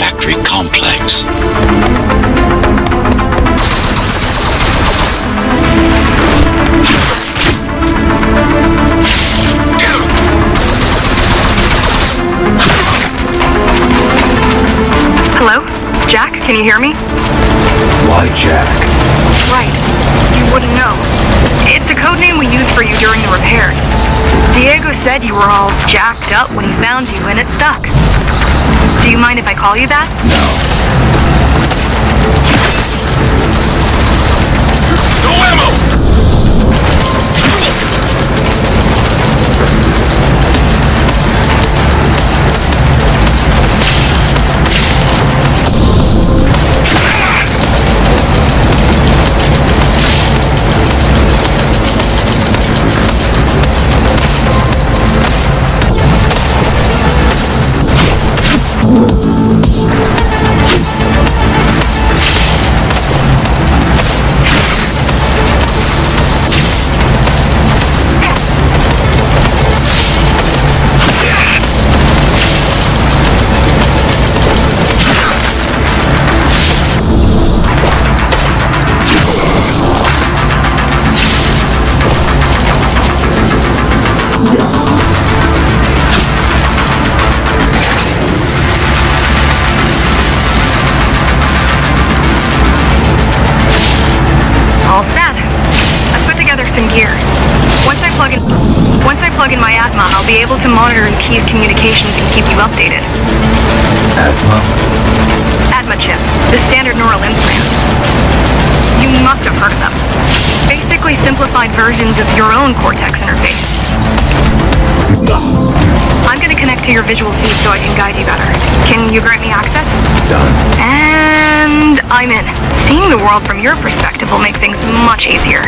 factory complex. Hello? Jack, can you hear me? Why Jack? Right. You wouldn't know. It's a code name we used for you during the repairs. Diego said you were all jacked up when he found you, and it stuck. Do you mind if I call you that? No. No ammo! Plug in my Atma, I'll be able to monitor and key communications and keep you updated. Atma? Atma chip, the standard neural implant. You must have heard of them. Basically simplified versions of your own Cortex interface. I'm gonna connect to your visual feed so I can guide you better. Can you grant me access? Done. And I'm in. Seeing the world from your perspective will make things much easier.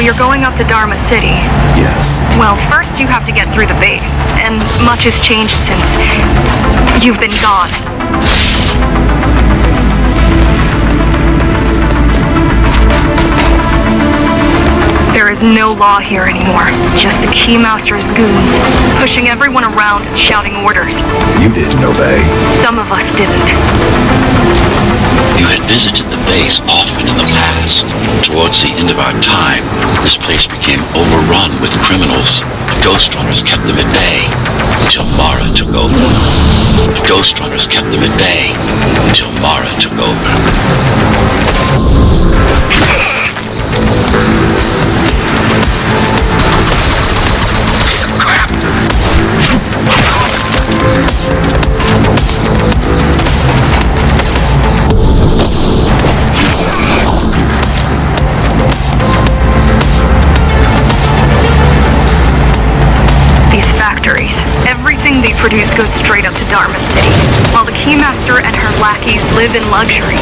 You're going up to Dharma City. Yes. Well, first you have to get through the base, and much has changed since you've been gone. There is no law here anymore, just the Keymaster's goons, pushing everyone around and shouting orders. You didn't obey. Some of us didn't. You had visited the base often in the past. Towards the end of our time, this place became overrun with criminals. The Ghostrunners kept them at bay until Mara took over. The Ghostrunners kept them at bay until Mara took over. Crap! Everything they produce goes straight up to Dharma City. While the Keymaster and her lackeys live in luxury,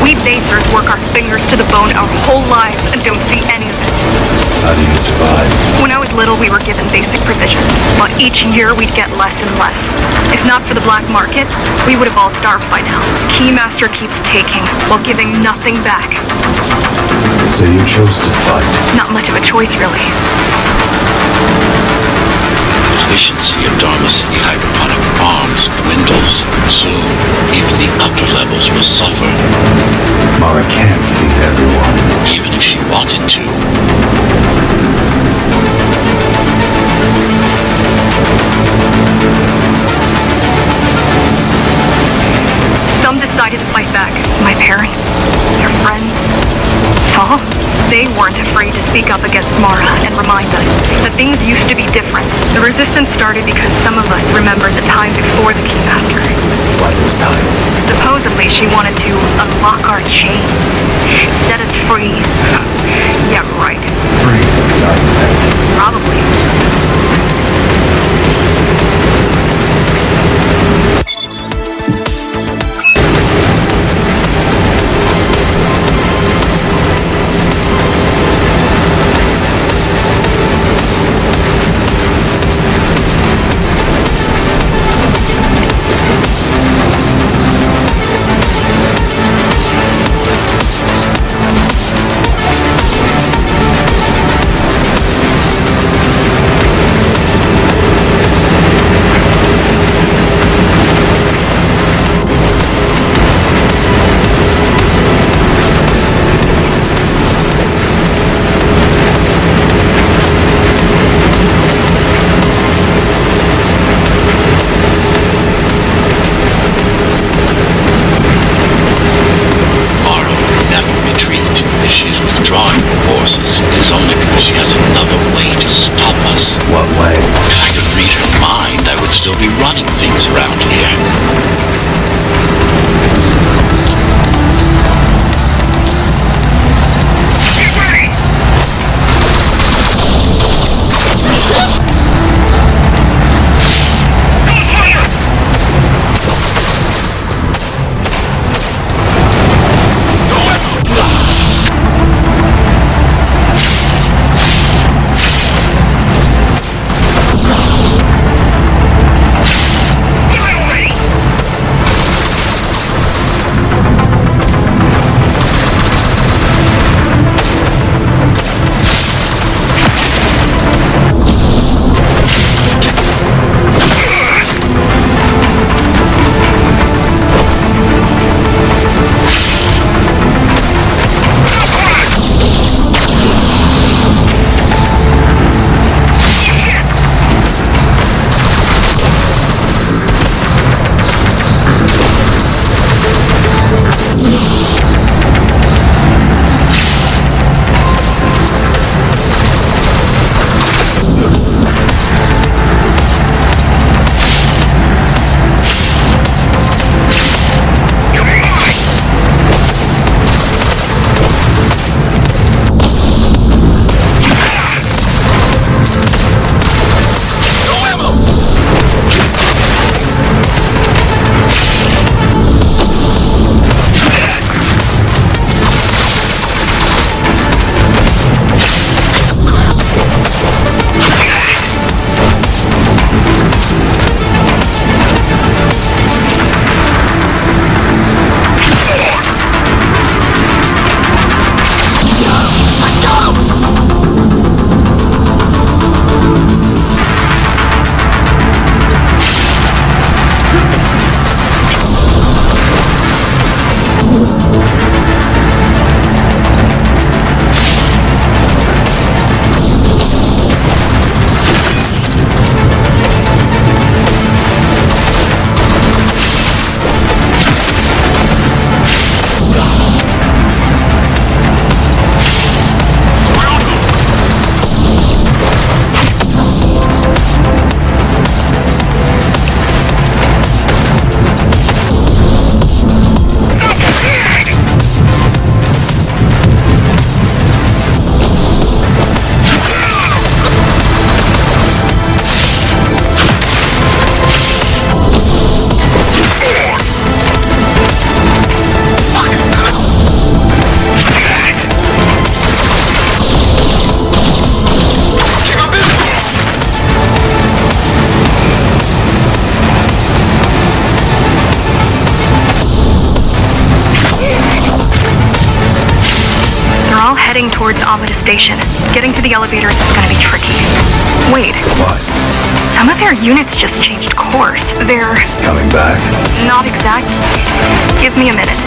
we basers work our fingers to the bone our whole lives and don't see any of it. How do you survive? When I was little, we were given basic provisions, but each year we'd get less and less. If not for the black market, we would have all starved by now. Keymaster keeps taking, while giving nothing back. So you chose to fight. Not much of a choice, really. Efficiency of Dharma City hydroponic farms dwindles. Soon, even the upper levels will suffer, Mara can't feed everyone. even if she wanted to. Some decided to fight back. My parents, their friends, Saul. They weren't afraid to speak up against Mara and remind us that things used to be different. The resistance started because some of us remembered the time before the Keymaster. Why this time? Supposedly she wanted to unlock our chains, set us free. Yeah, right. Free from the architect. Probably. towards Amada Station. Getting to the elevators is gonna be tricky. Wait, What? some of their units just changed course. They're Coming back? not exactly. Give me a minute.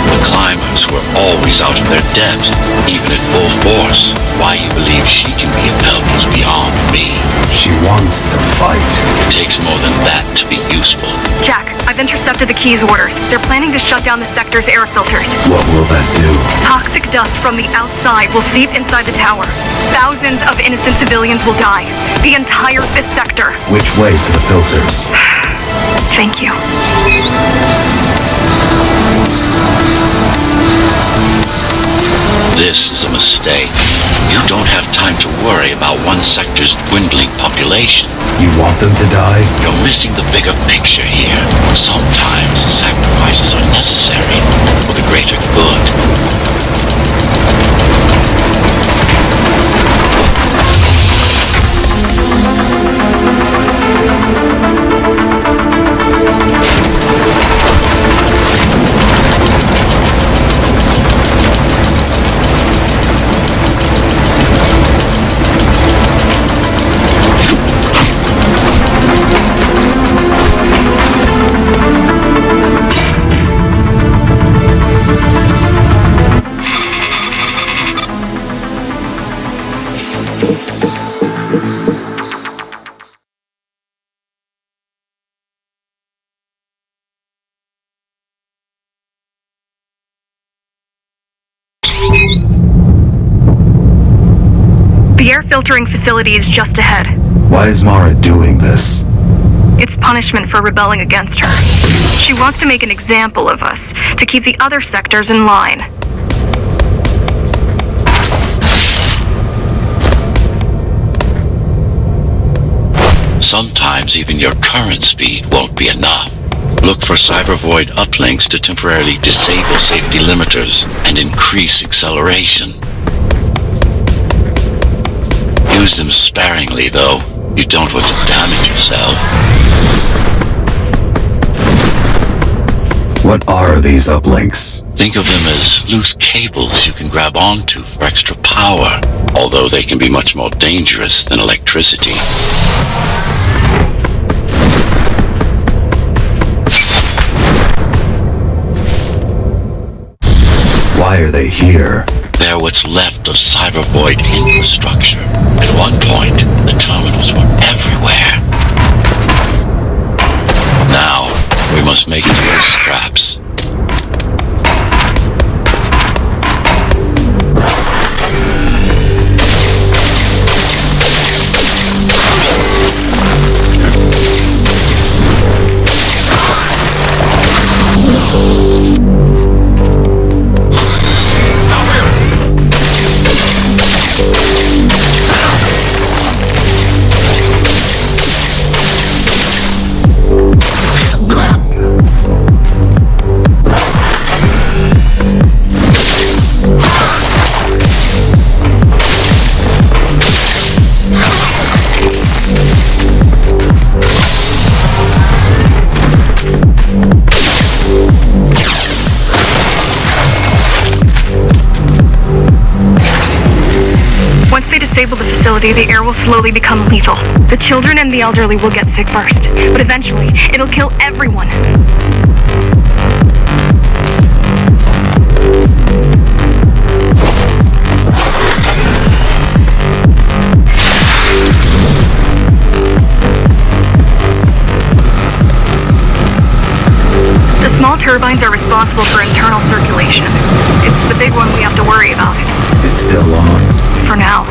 The climbers were always out of their depth, even at full force. Why you believe she can be of help is beyond me. She wants to fight. It takes more than that to be useful. Jack, I've intercepted the Key's orders. They're planning to shut down the sector's air filters. What will that do? Toxic dust from the outside will seep inside the tower. Thousands of innocent civilians will die. The entire 5th sector. Which way to the filters? Thank you. This is a mistake. You don't have time to worry about one sector's dwindling population. You want them to die? You're missing the bigger picture here. Sometimes sacrifices are necessary for the greater good. The air filtering facility is just ahead. Why is Mara doing this? It's punishment for rebelling against her. She wants to make an example of us, to keep the other sectors in line. Sometimes even your current speed won't be enough. Look for cyber void uplinks to temporarily disable safety limiters and increase acceleration. Use them sparingly, though. You don't want to damage yourself. What are these uplinks? Think of them as loose cables you can grab onto for extra power, although they can be much more dangerous than electricity. Why are they here? They're what's left of cyber void infrastructure. At one point, the terminals were everywhere. Now, we must make it to the scraps. Disable the facility, the air will slowly become lethal. The children and the elderly will get sick first, but eventually, it'll kill everyone. The small turbines are responsible for internal circulation. It's the big one we have to worry about. It's still on. For now.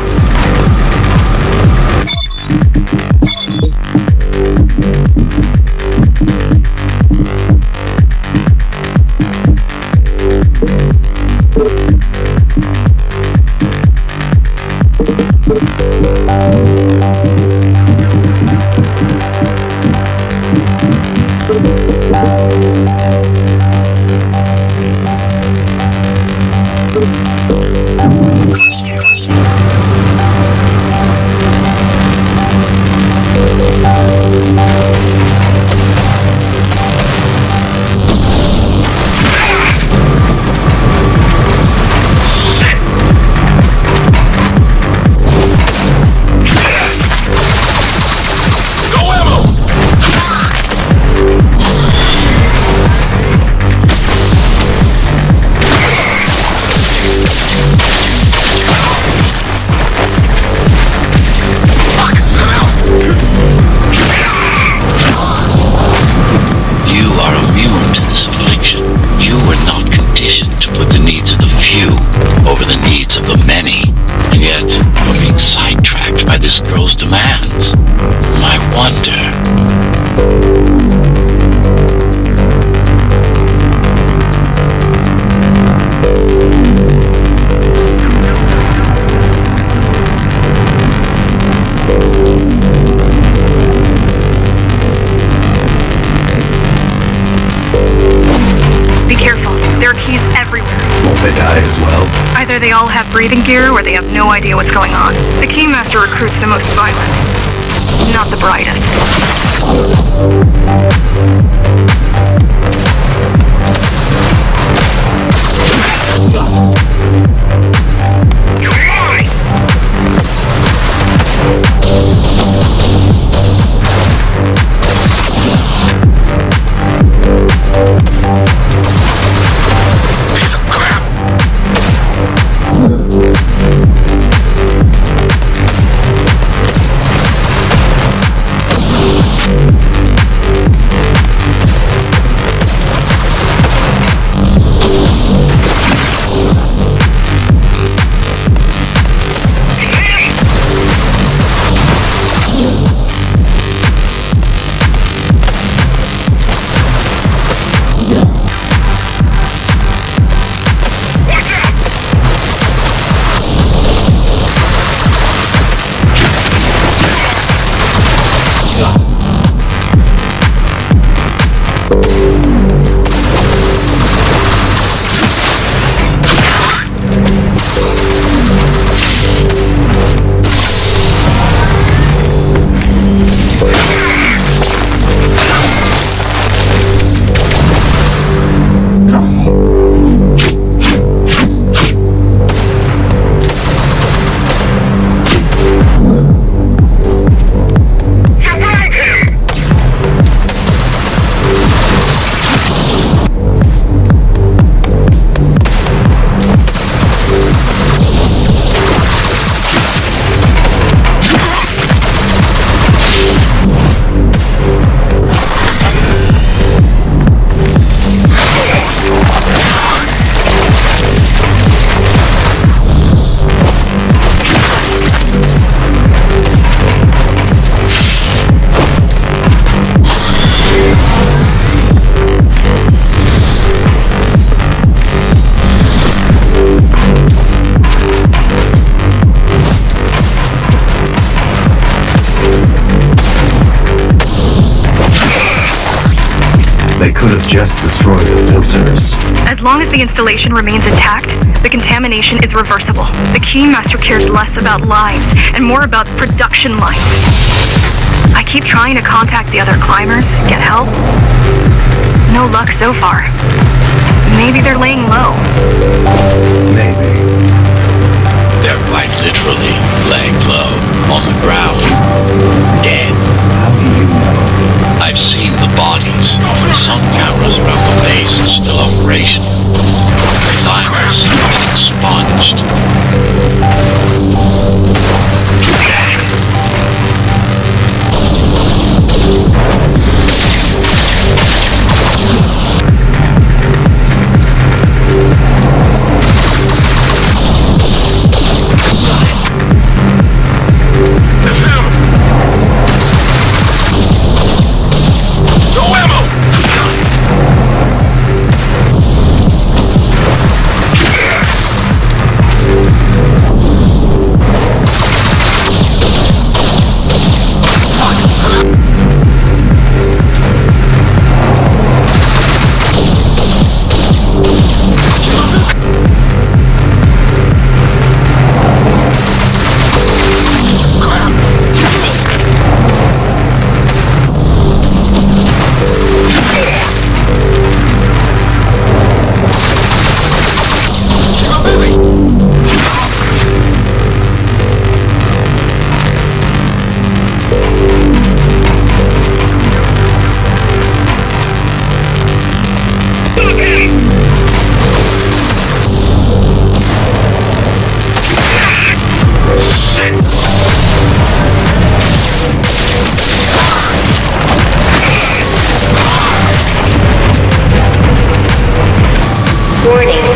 breathing gear or they have no idea what's going on. The Keymaster recruits the most violent, not the brightest. They could have just destroyed the filters. As long as the installation remains intact, the contamination is reversible. The Keymaster cares less about lives and more about production lines. I keep trying to contact the other climbers, get help. No luck so far. Maybe they're laying low. Maybe. They're quite literally laying low on the ground, dead. How do you know? I've seen the bodies. Some cameras around the base are still operational. The climbers have been expunged. Warning.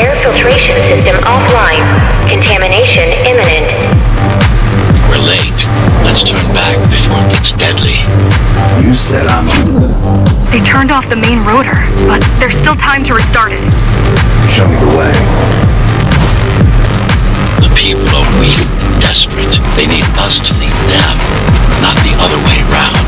Air filtration system offline. Contamination imminent. We're late. Let's turn back before it gets deadly. You said I'm They turned off the main rotor, but there's still time to restart it. Show me the way. The people are weak, desperate. They need us to lead them, not the other way round.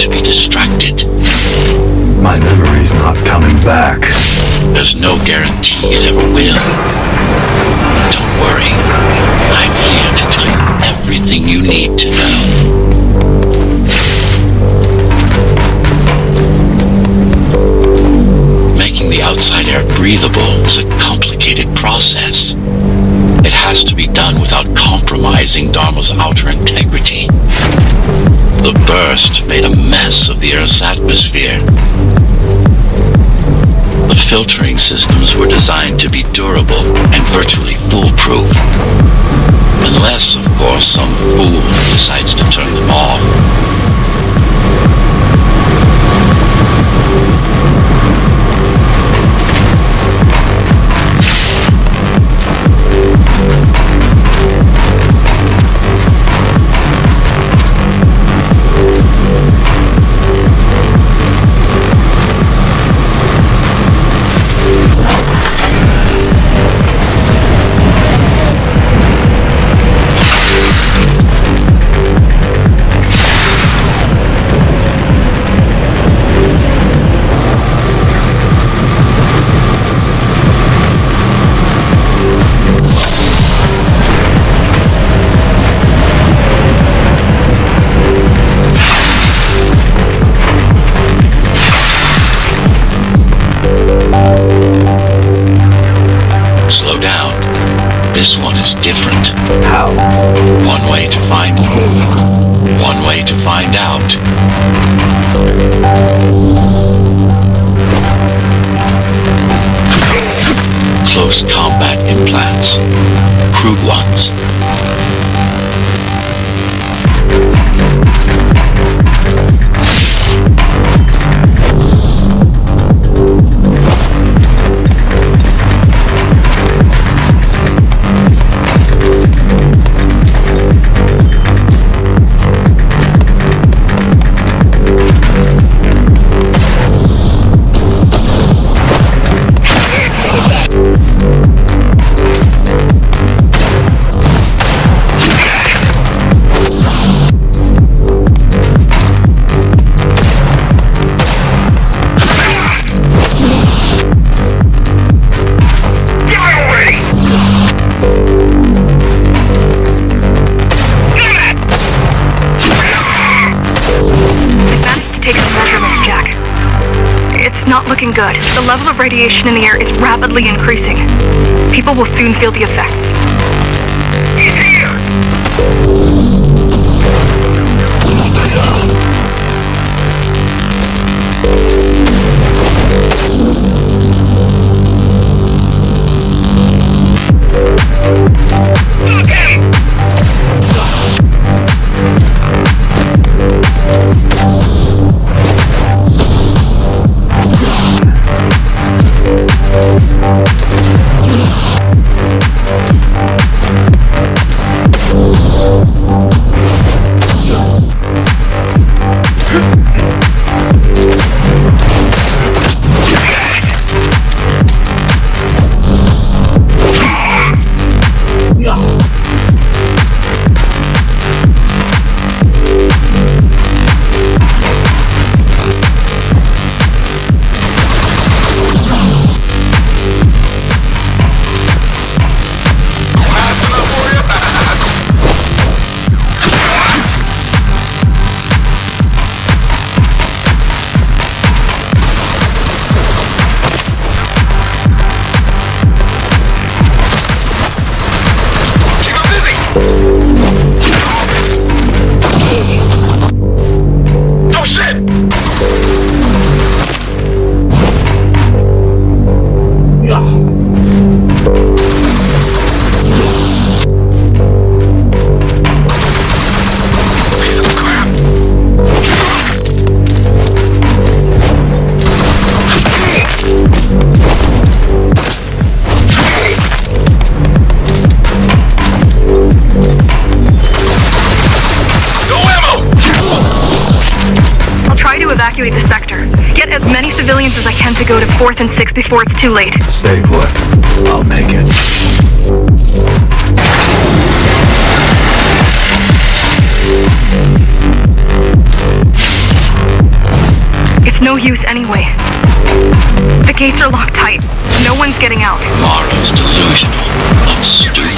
to be distracted. My memory's not coming back. There's no guarantee it ever will. Don't worry. I'm here to tell you everything you need to know. Making the outside air breathable is a complicated process. It has to be done without compromising Dharma's outer integrity. The burst made a mess of the Earth's atmosphere. The filtering systems were designed to be durable and virtually foolproof. Unless, of course, some fool decides to turn them off. This one is different. How? One way to find out. Close combat implants. Crude ones. Looking good. The level of radiation in the air is rapidly increasing. People will soon feel the effects. He's here! Evacuate the sector. Get as many civilians as I can to go to 4th and 6th before it's too late. Stay put. I'll make it. It's no use anyway. The gates are locked tight. No one's getting out. Mara's delusional, not stupid.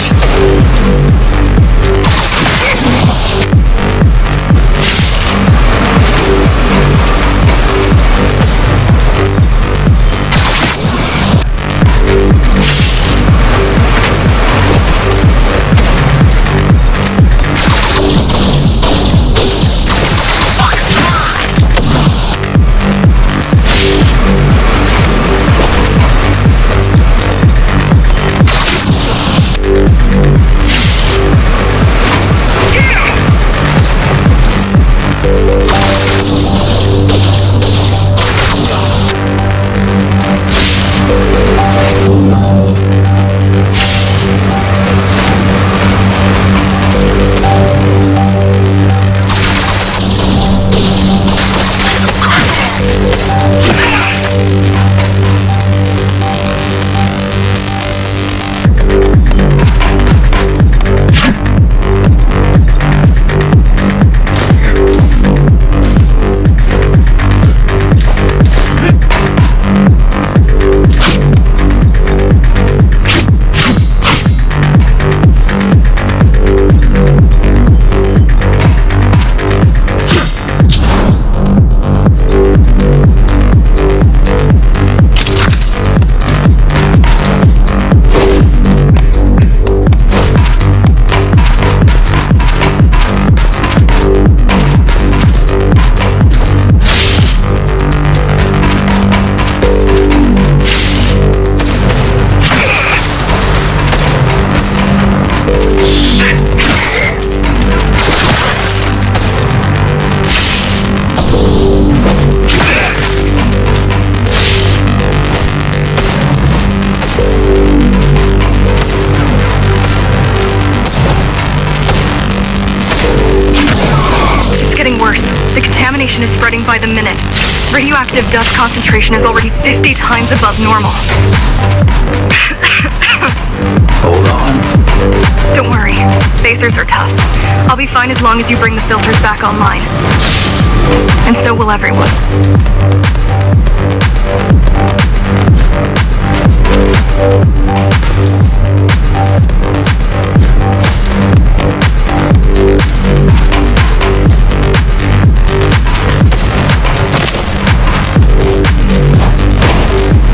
Is spreading by the minute. Radioactive dust concentration is already 50 times above normal. Hold on. Don't worry. Phasers are tough. I'll be fine as long as you bring the filters back online. And so will everyone.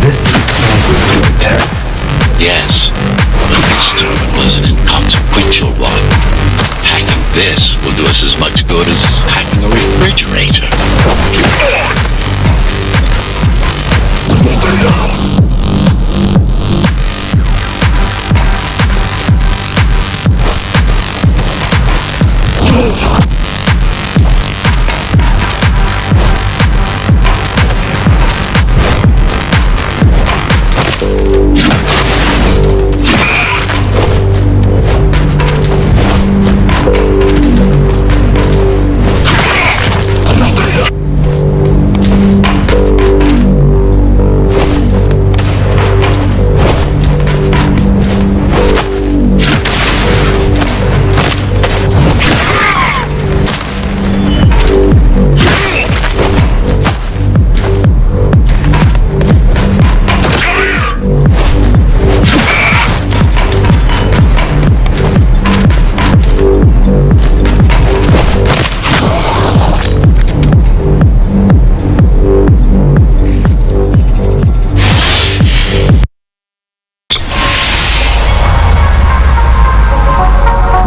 This is cyber tech. Yes, but this time was an inconsequential one. Hacking this will do us as much good as hacking a refrigerator.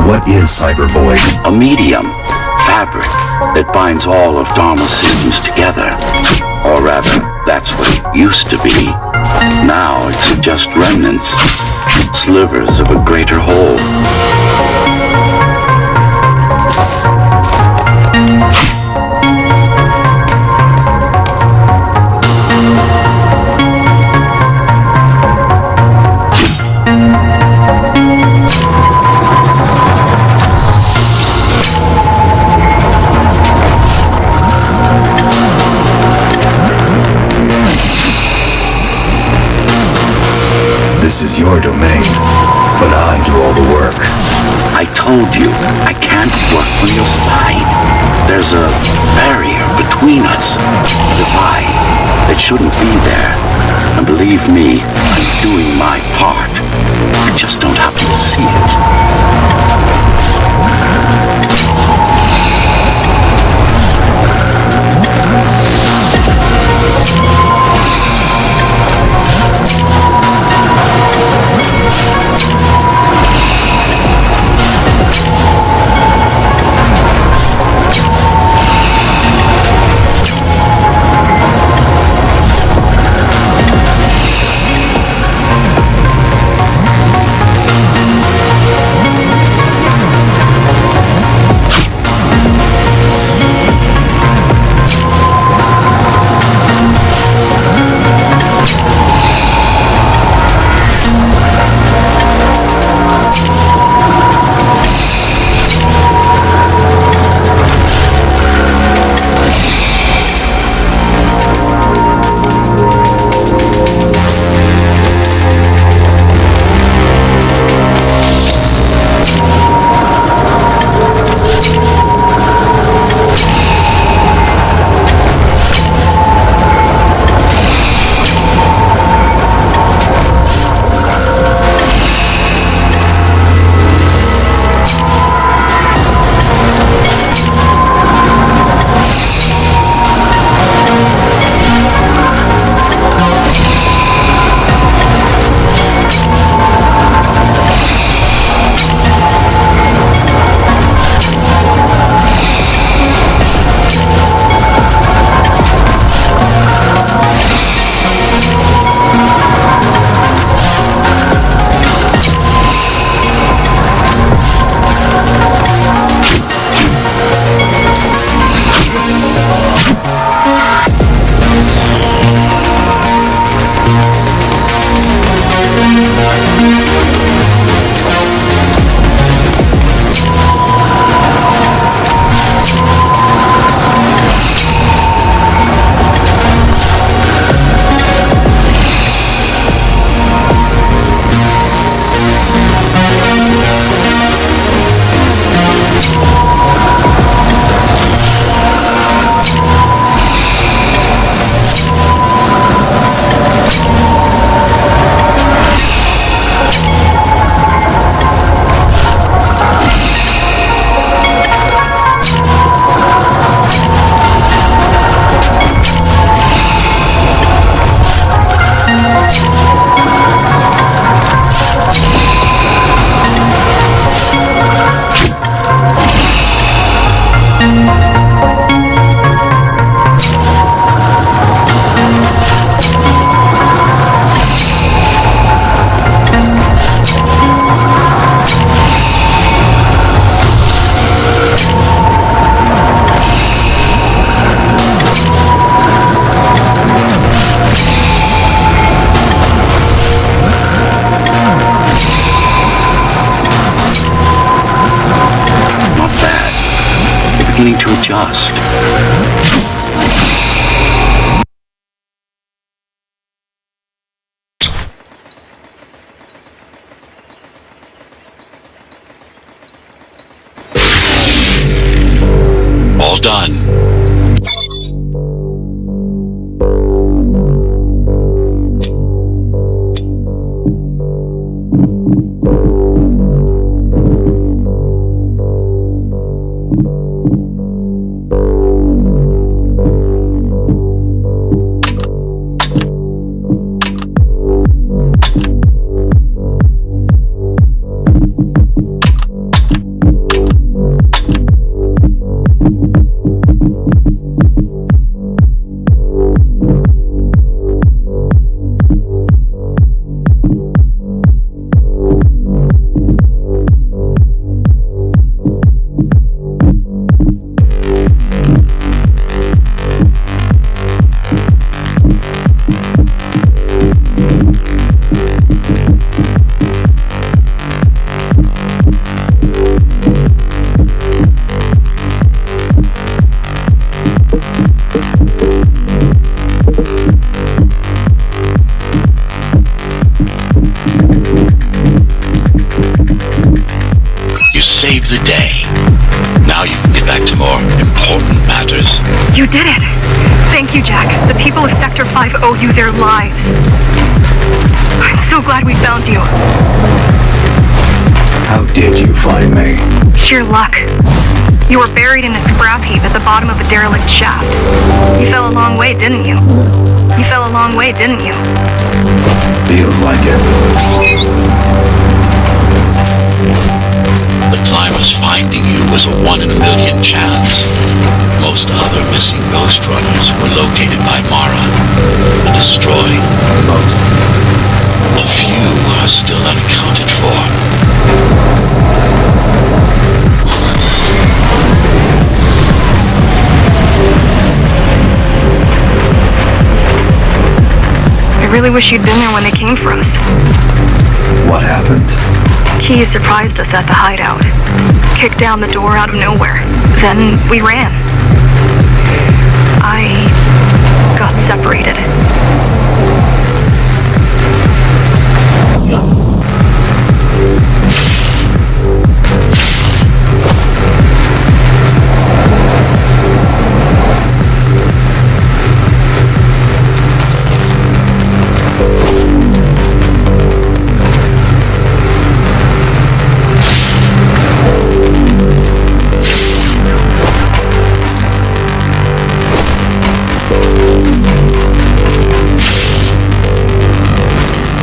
What is Cybervoid? A medium, fabric, that binds all of Dharma's systems together. Or rather, that's what it used to be. Now it's just remnants, slivers of a greater whole. This is your domain, but I do all the work. I told you, I can't work on your side. There's a barrier between us, a divide. shouldn't be there. And believe me, I'm doing my part. You just don't happen to see it. beginning to adjust. All done. of Sector 5 owe you their lives. I'm so glad we found you. How did you find me? Sheer luck. You were buried in a scrap heap at the bottom of a derelict shaft. You fell a long way, didn't you? You fell a long way, didn't you? Feels like it. The climber's finding you was a 1 in a million chance. Most other missing Ghostrunners were located by Mara and destroyed. Most. A few are still unaccounted for. I really wish you'd been there when they came for us. What happened? Key surprised us at the hideout. Kicked down the door out of nowhere. Then we ran. I got separated.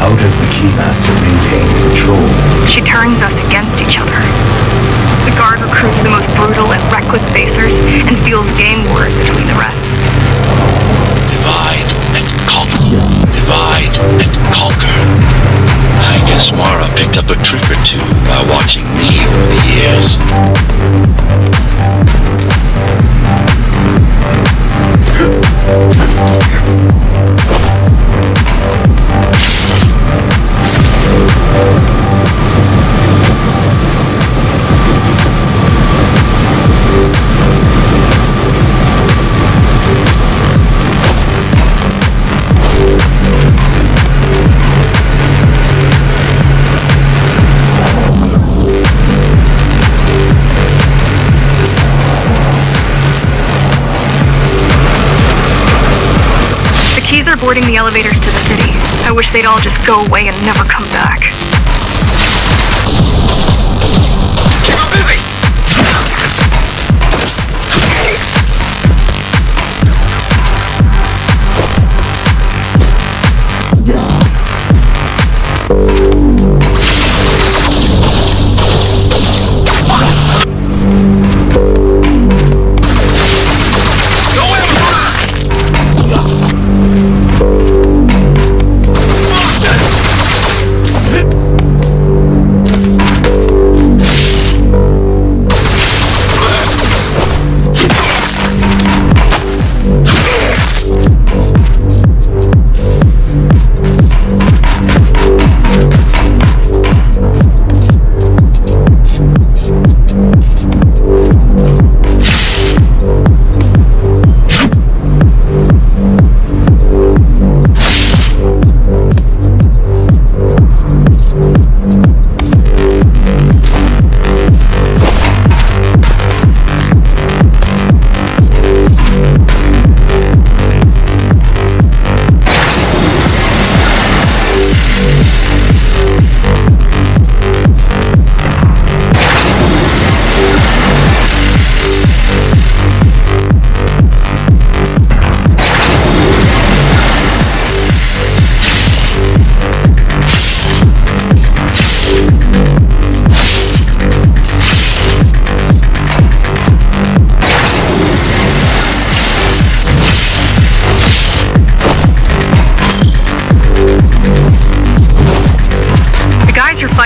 How does the Keymaster maintain control? She turns us against each other. The guard recruits the most brutal and reckless facers and fields gang wars between the rest. Divide and conquer. Divide and conquer. I guess Mara picked up a trick or two by watching me over the years. They're boarding the elevators to the city. I wish they'd all just go away and never come back. Keep on moving!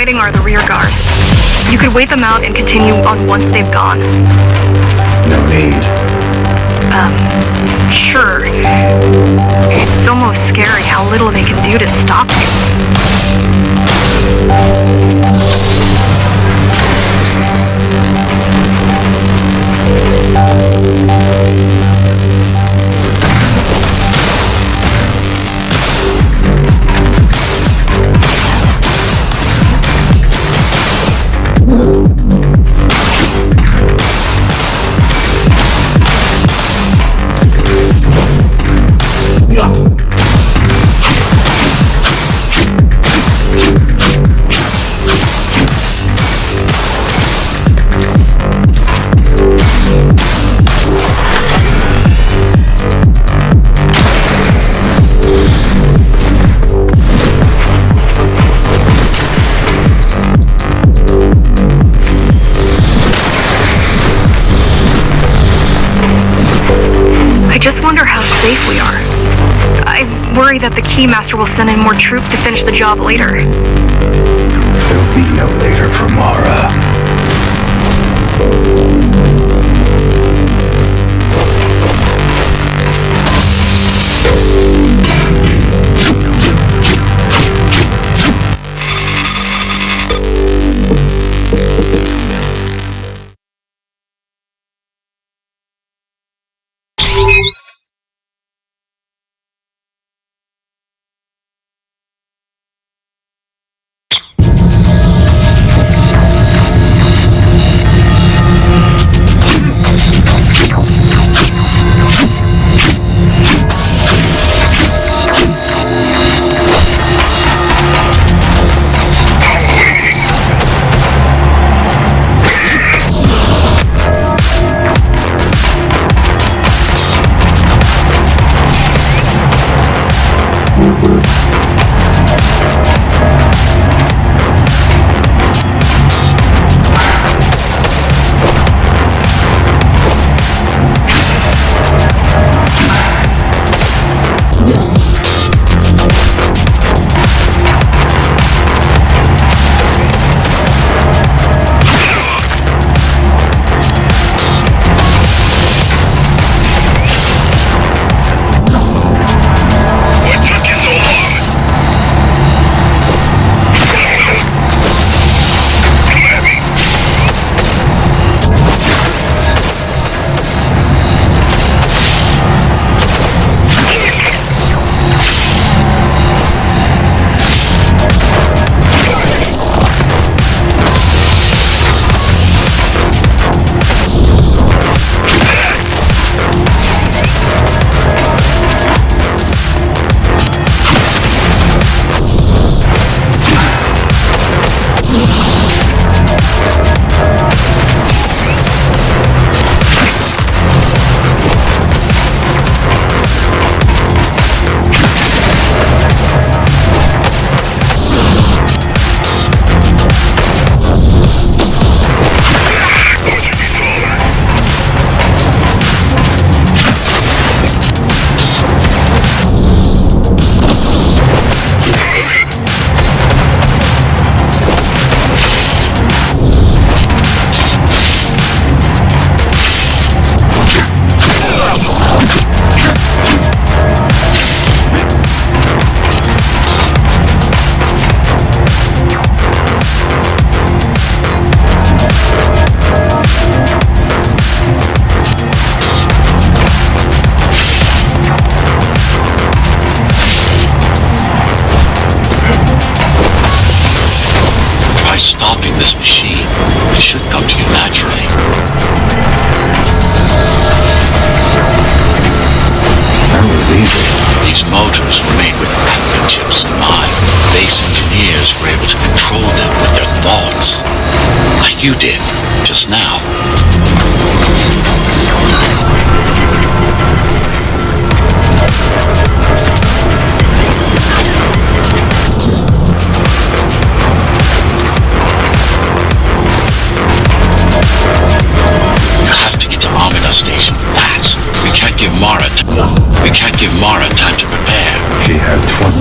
Are the rear guard. You could wait them out and continue on once they've gone. No need. Sure. It's almost scary how little they can do to stop Yeah. worry that the Keymaster will send in more troops to finish the job later. There'll be no later for Mara. Stopping this machine, it should come to you naturally. That was easy. These motors were made with Radeon chips in mind. Base engineers were able to control them with their thoughts. Like you did, just now. Station fast. We can't give Mara time to prepare. She had 20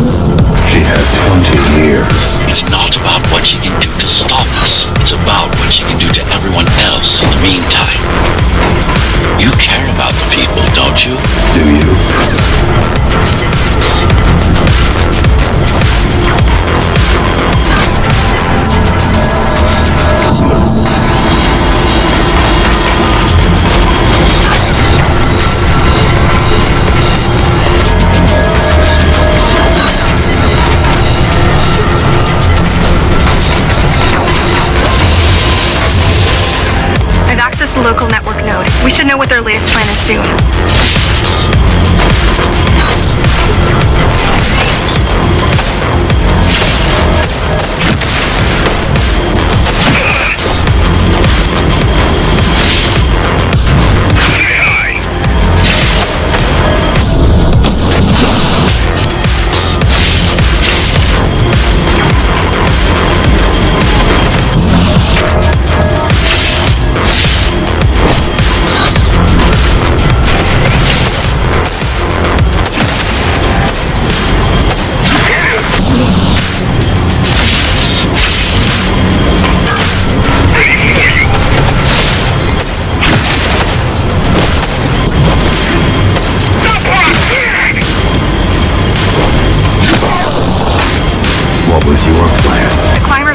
years. It's not about what she can do to stop us. It's about what she can do to everyone else in the meantime. You care about the people, don't you? Do you? The local network node. We should know what their latest plan is soon.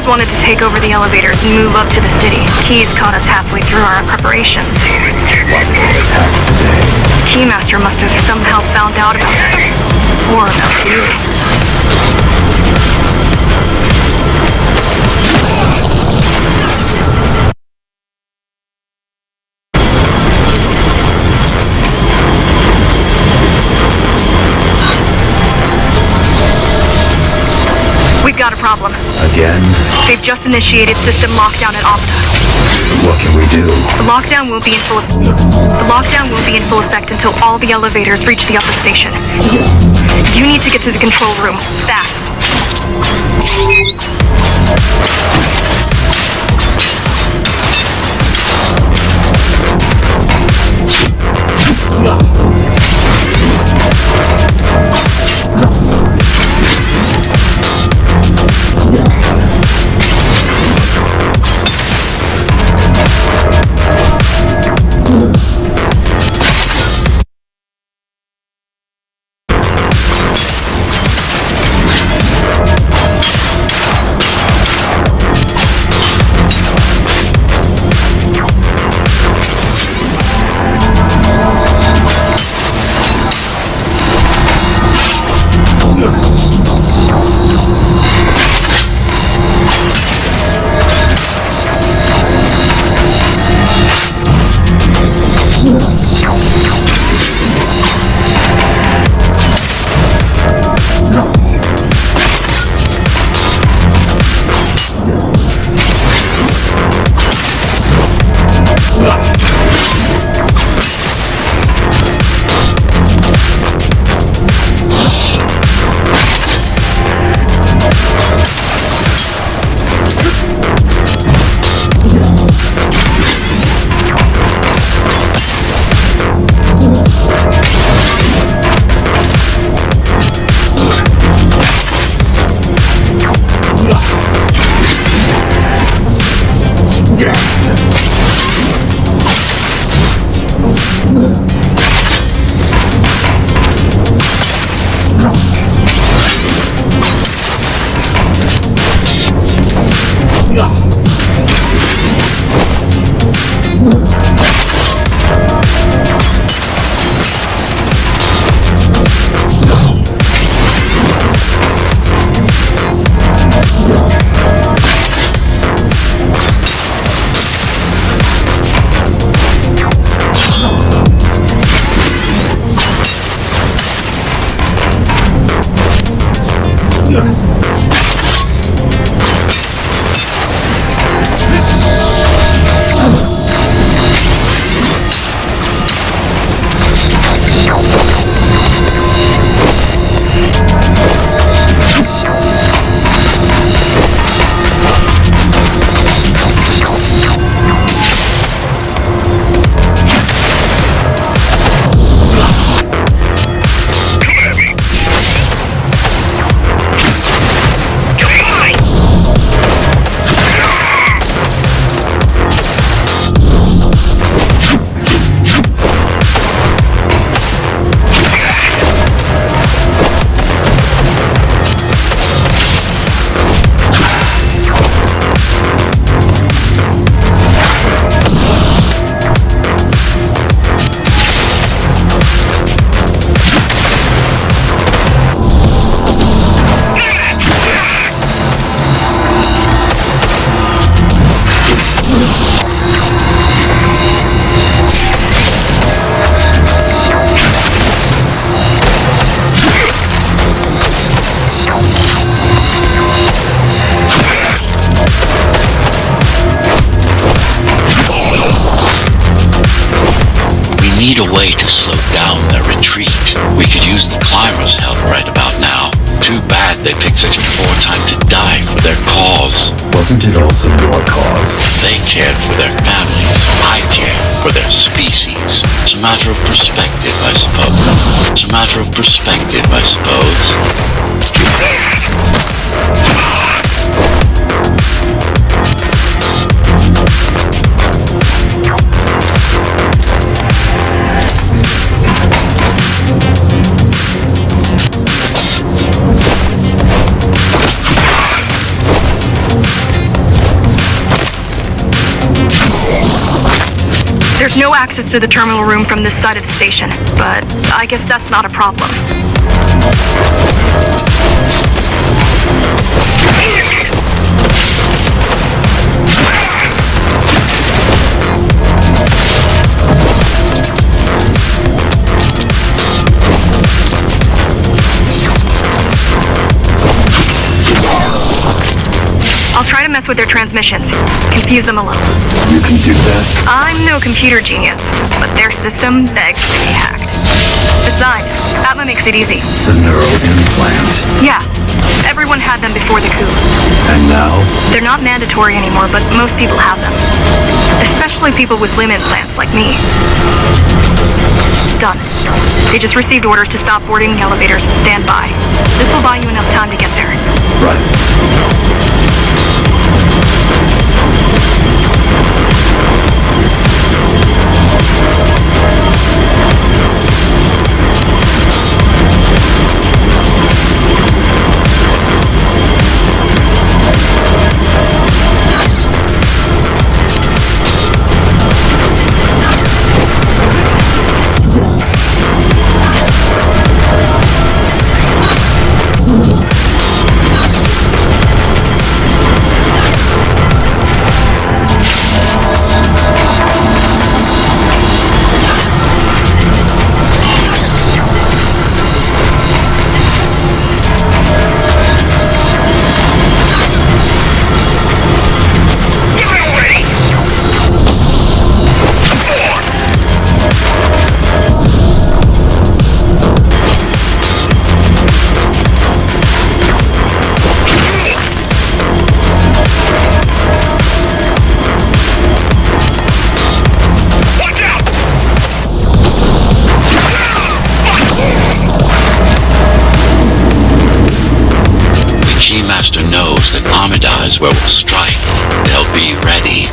Settlers wanted to take over the elevators and move up to the city. Keys caught us halfway through our preparations. What will attack today? Keymaster must have somehow found out about it. Or about you. We've got a problem. Again? They've just initiated system lockdown at Opta. What can we do? The lockdown won't be in full effect until all the elevators reach the upper station. You need to get to the control room, fast. need a way to slow down their retreat. We could use the climbers' help right about now. Too bad they picked such a poor time to die for their cause. Wasn't it also your cause? They cared for their families. I cared for their species. It's a matter of perspective, I suppose. It's a matter of perspective, I suppose. There's no access to the terminal room from this side of the station, but I guess that's not a problem. I'll try to mess with their transmissions. Confuse them a little. You can do that? I'm no computer genius, but their system begs to be hacked. Besides, Atma makes it easy. The neural implant. Yeah, everyone had them before the coup. And now? They're not mandatory anymore, but most people have them. Especially people with limb implants like me. Done. They just received orders to stop boarding the elevators and stand by. This will buy you enough time to get there. Right. Where we'll strike. They'll be ready.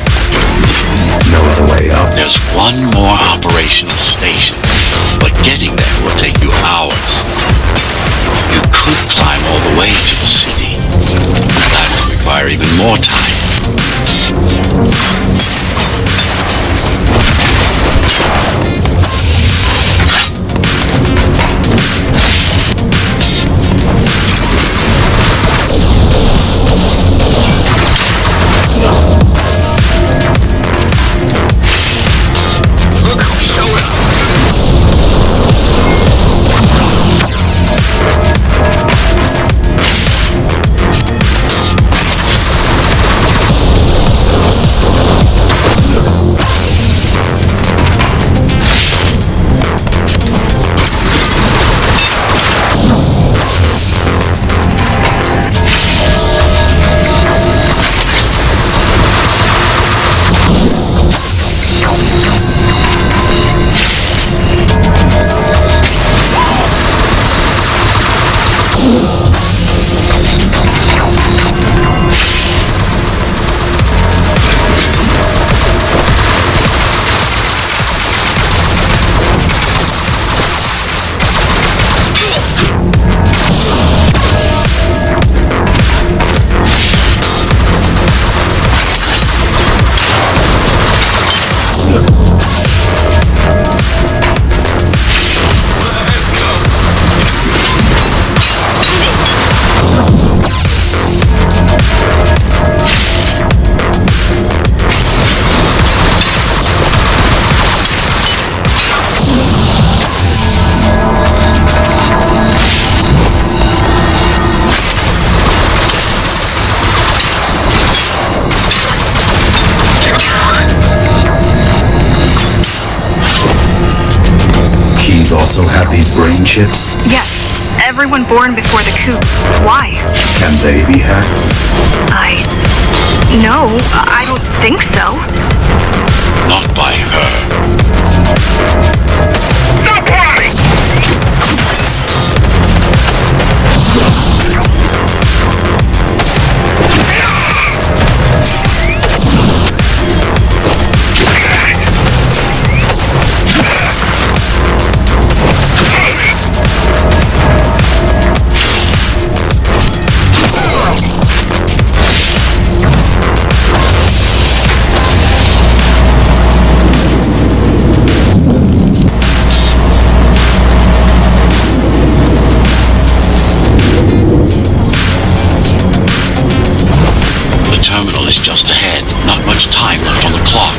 No other way up. There's one more operational station, but getting there will take you hours. You could climb all the way to the city. That would require even more time. Also have these brain chips? Yes. Everyone born before the coup. Why? Can they be hacked? No, I don't think so. Not by her. Stop running! terminal is just ahead. Not much time left on the clock.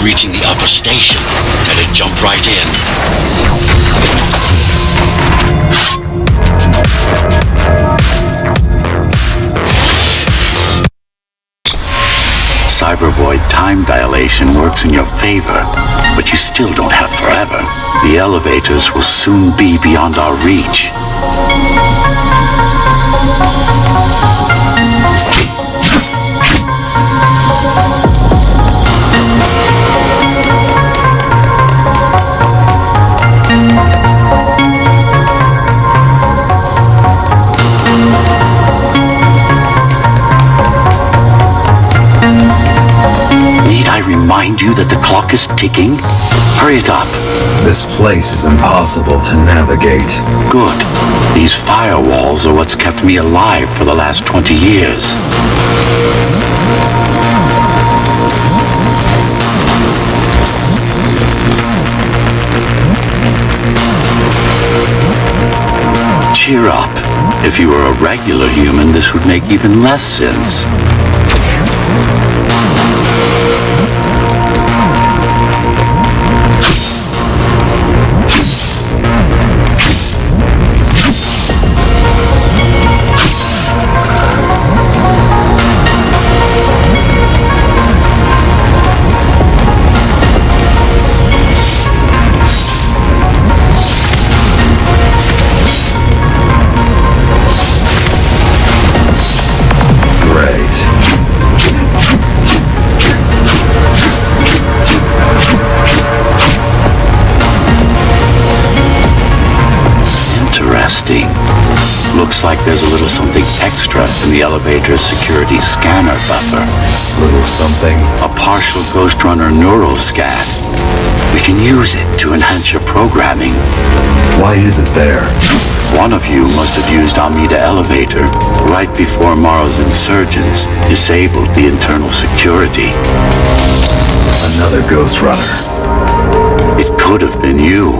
Reaching the upper station, and it jumped right in. Cybervoid time dilation works in your favor, but you still don't have forever. The elevators will soon be beyond our reach. Remind you that the clock is ticking? Hurry it up. This place is impossible to navigate. Good. These firewalls are what's kept me alive for the last 20 years. Cheer up. If you were a regular human, this would make even less sense. Looks like there's a little something extra in the elevator's security scanner buffer. Little something? A partial Ghostrunner neural scan. We can use it to enhance your programming. Why is it there? One of you must have used Amida Elevator right before Morrow's insurgents disabled the internal security. Another Ghostrunner. It could have been you.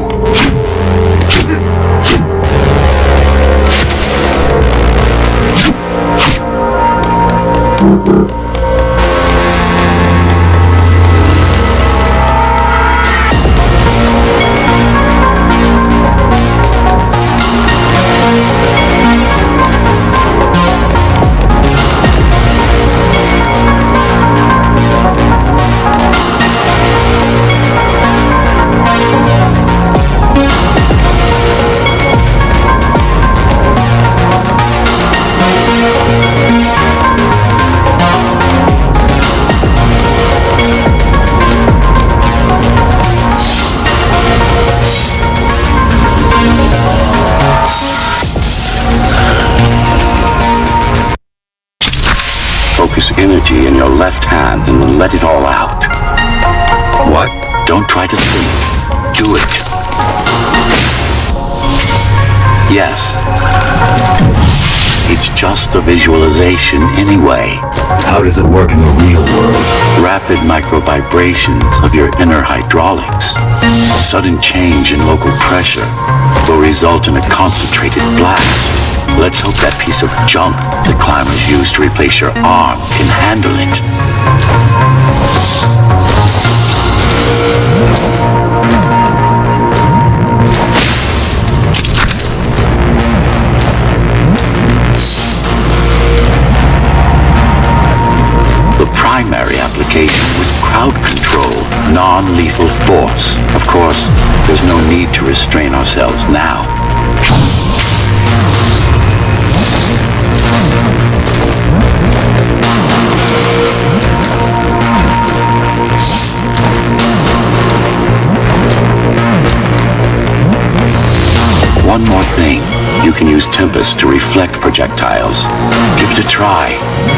Energy in your left hand and then let it all out. What? Don't try to think. Do it. Yes. It's just a visualization anyway. How does it work in the real world? Rapid micro-vibrations of your inner hydraulics. A sudden change in local pressure will result in a concentrated blast. Let's hope that piece of junk the climbers used to replace your arm can handle it. The primary application was crowd control, non-lethal force. Of course, there's no need to restrain ourselves now. use Tempest to reflect projectiles. Give it a try.